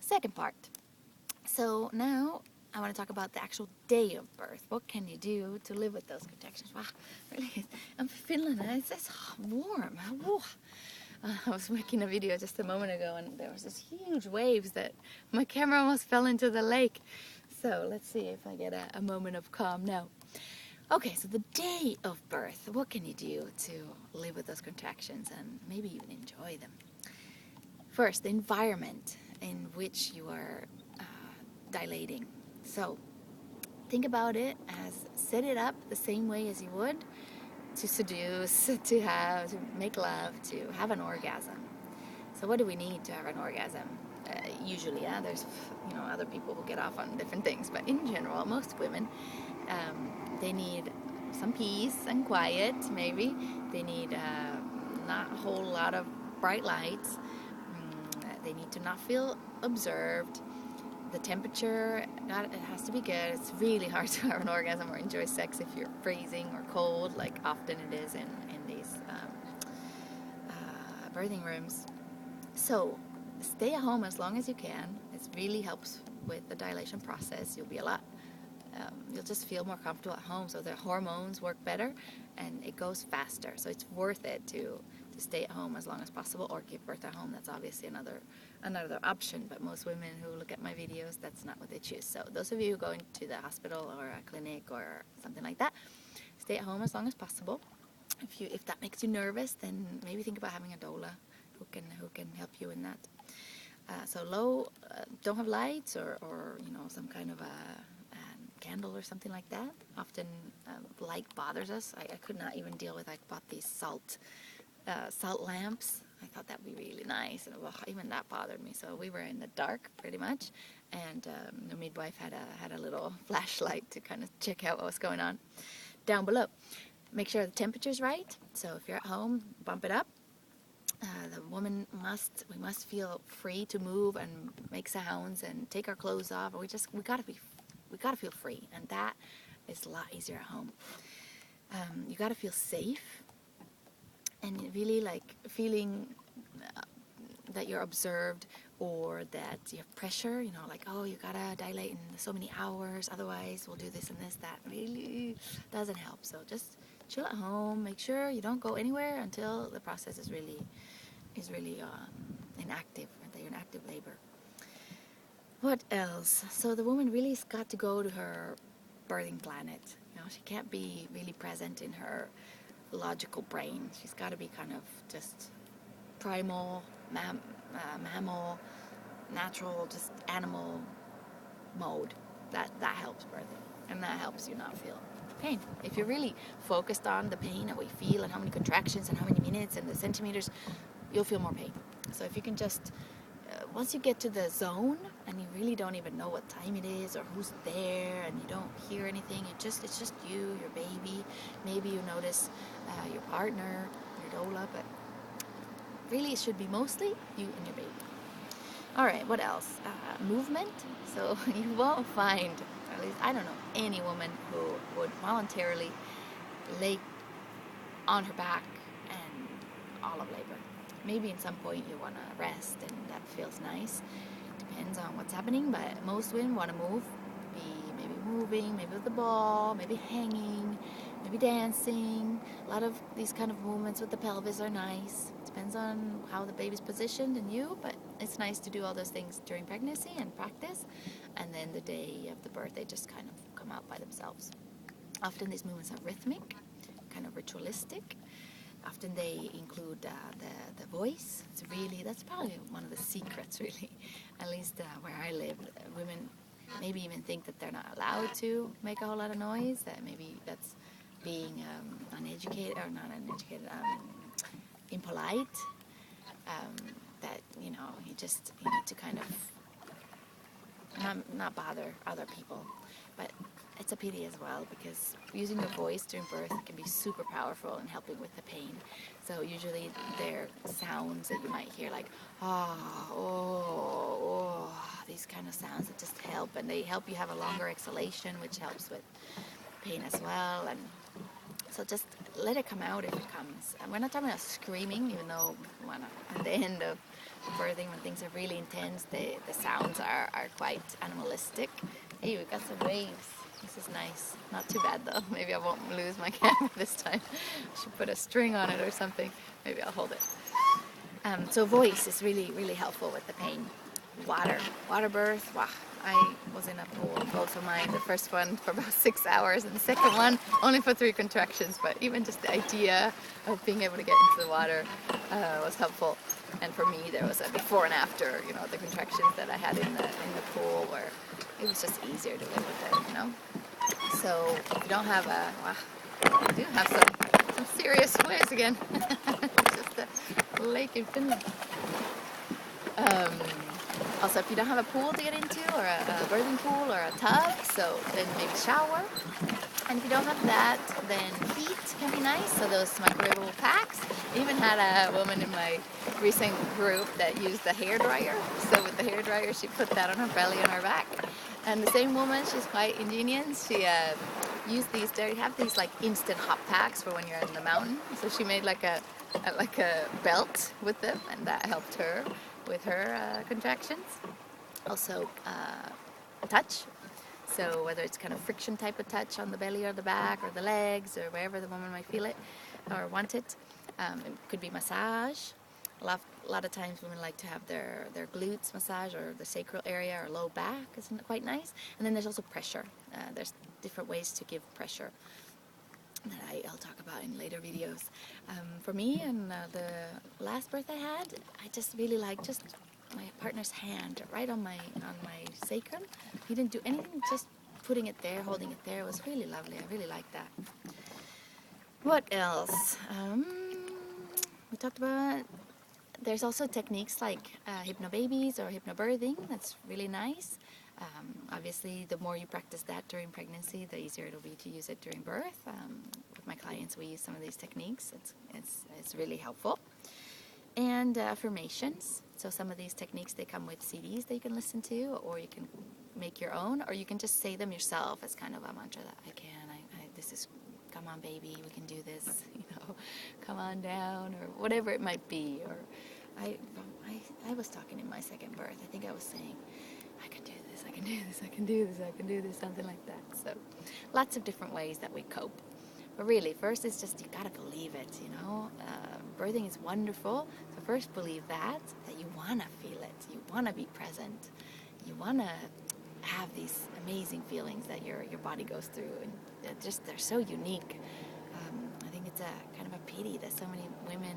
second part. So now I want to talk about the actual day of birth. What can you do to live with those contractions? Wow, really, I'm Finland and it's warm. Whoa. I was making a video just a moment ago and there was this huge waves that my camera almost fell into the lake. So let's see if I get a moment of calm now. Okay, so the day of birth, what can you do to live with those contractions and maybe even enjoy them? First, the environment in which you are dilating. So think about it as set it up the same way as you would to seduce, to make love, to have an orgasm. So what do we need to have an orgasm? Usually, there's other people who get off on different things, but in general, most women, they need some peace and quiet, maybe. They need not a whole lot of bright lights. They need to not feel observed. The temperature, it has to be good. It's really hard to have an orgasm or enjoy sex if you're freezing or cold, like often it is in these birthing rooms. So stay at home as long as you can. It really helps with the dilation process. You'll just feel more comfortable at home. So the hormones work better and it goes faster. So it's worth it to stay at home as long as possible or give birth at home. That's obviously another option, but most women who look at my videos, that's not what they choose. So those of you who go into the hospital or a clinic or something like that, stay at home as long as possible. If that makes you nervous, then maybe think about having a doula who can help you in that. So low, don't have lights or some kind of a candle or something like that. Often light bothers us. I could not even deal with. I bought these salt lamps. I thought that'd be really nice, and even that bothered me. So we were in the dark pretty much, and the midwife had a little flashlight to kind of check out what was going on down below. Make sure the temperature's right. So if you're at home, bump it up. The woman we must feel free to move and make sounds and take our clothes off. We gotta feel free, and that is a lot easier at home. You gotta feel safe. And really like feeling that you're observed or that you have pressure, like, oh, you gotta dilate in so many hours, otherwise we'll do this and this, that really doesn't help. So just chill at home, make sure you don't go anywhere until the process is really inactive, that you're in active labor. What else? So the woman really has got to go to her birthing planet. She can't be really present in her logical brain. She's got to be kind of just primal, mammal, natural, just animal mode. That helps birthing, and that helps you not feel pain. If you're really focused on the pain and what you feel and how many contractions and how many minutes and the centimeters, you'll feel more pain. So if you can just once you get to the zone and you really don't even know what time it is or who's there and you don't hear anything, it's just you, your baby. Maybe you notice your partner, your doula, but really it should be mostly you and your baby. All right, what else? Movement. So you won't find, at least I don't know, any woman who would voluntarily lay on her back and all of labor. Maybe at some point you want to rest and that feels nice. Depends on what's happening, but most women want to move. Maybe moving, maybe with the ball, maybe hanging, maybe dancing. A lot of these kind of movements with the pelvis are nice. Depends on how the baby's positioned and you, but it's nice to do all those things during pregnancy and practice. And then the day of the birth, they just kind of come out by themselves. Often these movements are rhythmic, kind of ritualistic. Often they include the voice. That's probably one of the secrets, really. At least where I live, women maybe even think that they're not allowed to make a whole lot of noise. That maybe that's being uneducated or not uneducated, impolite. That you need to kind of not bother other people, but it's a pity as well because using your voice during birth can be super powerful in helping with the pain. So usually there are sounds that you might hear like these kind of sounds that just help, and they help you have a longer exhalation, which helps with pain as well. And So just let it come out if it comes. And we're not talking about screaming, even though at the end of birthing, when things are really intense, the sounds are quite animalistic. Hey, we've got some waves. This is nice. Not too bad though. Maybe I won't lose my camera this time. I should put a string on it or something. Maybe I'll hold it. So voice is really, really helpful with the pain. Water birth. Wow. I was in a pool, both of mine. The first one for about 6 hours, and the second one only for 3 contractions. But even just the idea of being able to get into the water was helpful. And for me, there was a before and after. You know, the contractions that I had in the pool, where it was just easier to live with it. You know. So if you don't have I do have some serious waves again. Just a lake in Finland. Also, if you don't have a pool to get into, or a birthing pool, or a tub, so then maybe shower. And if you don't have that, then heat can be nice. So those microwavable packs. I even had a woman in my recent group that used the hairdryer. So with the hairdryer, she put that on her belly and her back. And the same woman, she's quite ingenious. She used these. They have these like instant hot packs for when you're in the mountain. So she made like a belt with them, and that helped her with her contractions. Also touch, so whether it's kind of friction type of touch on the belly or the back or the legs or wherever the woman might feel it or want it. It could be massage. A lot of times women like to have their glutes massage, or the sacral area or low back. Isn't it quite nice? And then there's also pressure. There's different ways to give pressure that I'll talk about in later videos. For me, and the last birth I had, I just really liked just my partner's hand right on my sacrum. He didn't do anything, just putting it there, holding it there. It was really lovely. I really liked that. What else? We talked about, there's also techniques like Hypnobabies or Hypnobirthing. That's really nice. Obviously, the more you practice that during pregnancy, the easier it'll be to use it during birth. With my clients, we use some of these techniques. It's really helpful. And affirmations. So some of these techniques, they come with CDs that you can listen to, or you can make your own, or you can just say them yourself as kind of a mantra that this is, come on baby, we can do this, you know, come on down, or whatever it might be. Or I was talking in my second birth. I think I was saying, I can do this, I can do this, I can do this, I can do this, something like that. So lots of different ways that we cope. But really, first it's just, you gotta believe it, you know. Birthing is wonderful. So first believe that you wanna feel it, you wanna be present, you wanna have these amazing feelings that your body goes through, and they're so unique. I think it's a kind of a pity that so many women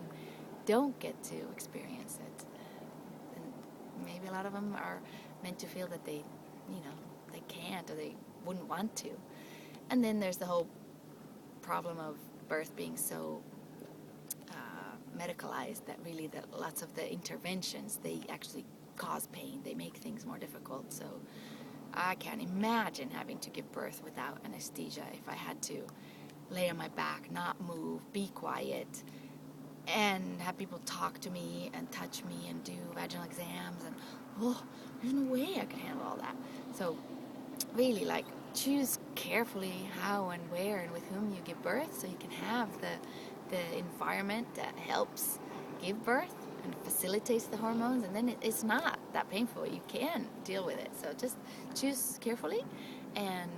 don't get to experience it. And maybe a lot of them are meant to feel that they, you know, they can't, or they wouldn't want to. And then there's the whole problem of birth being so medicalized that really that lots of the interventions, they actually cause pain. They make things more difficult. So I can't imagine having to give birth without anesthesia. If I had to lay on my back, not move, be quiet, and have people talk to me and touch me and do vaginal exams, and there's no way I could handle all that. So really, like, choose carefully how and where and with whom you give birth, so you can have the environment that helps give birth and facilitates the hormones, and then it's not that painful. You can deal with it. So just choose carefully and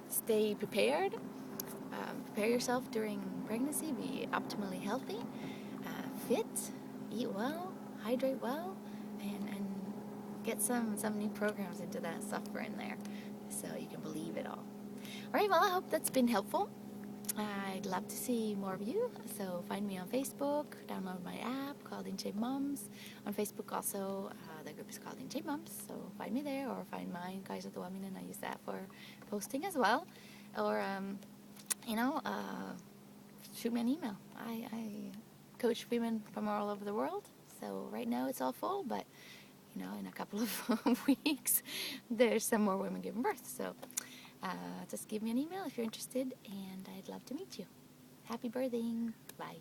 stay prepared. Prepare yourself during pregnancy. Be optimally healthy, fit, eat well, hydrate well, and get some new programs into that software in there, so you can believe it all. All right, well, I hope that's been helpful. I'd love to see more of you, so find me on Facebook, download my app called In Shape Moms. On Facebook also, the group is called In Shape Moms, so find me there, or find mine, Kaisa Tuominen. I use that for posting as well. Or, shoot me an email. I coach women from all over the world, so right now it's all full, but, you know, in a couple of weeks, there's some more women giving birth, so just give me an email if you're interested, and I'd love to meet you. Happy birthing. Bye.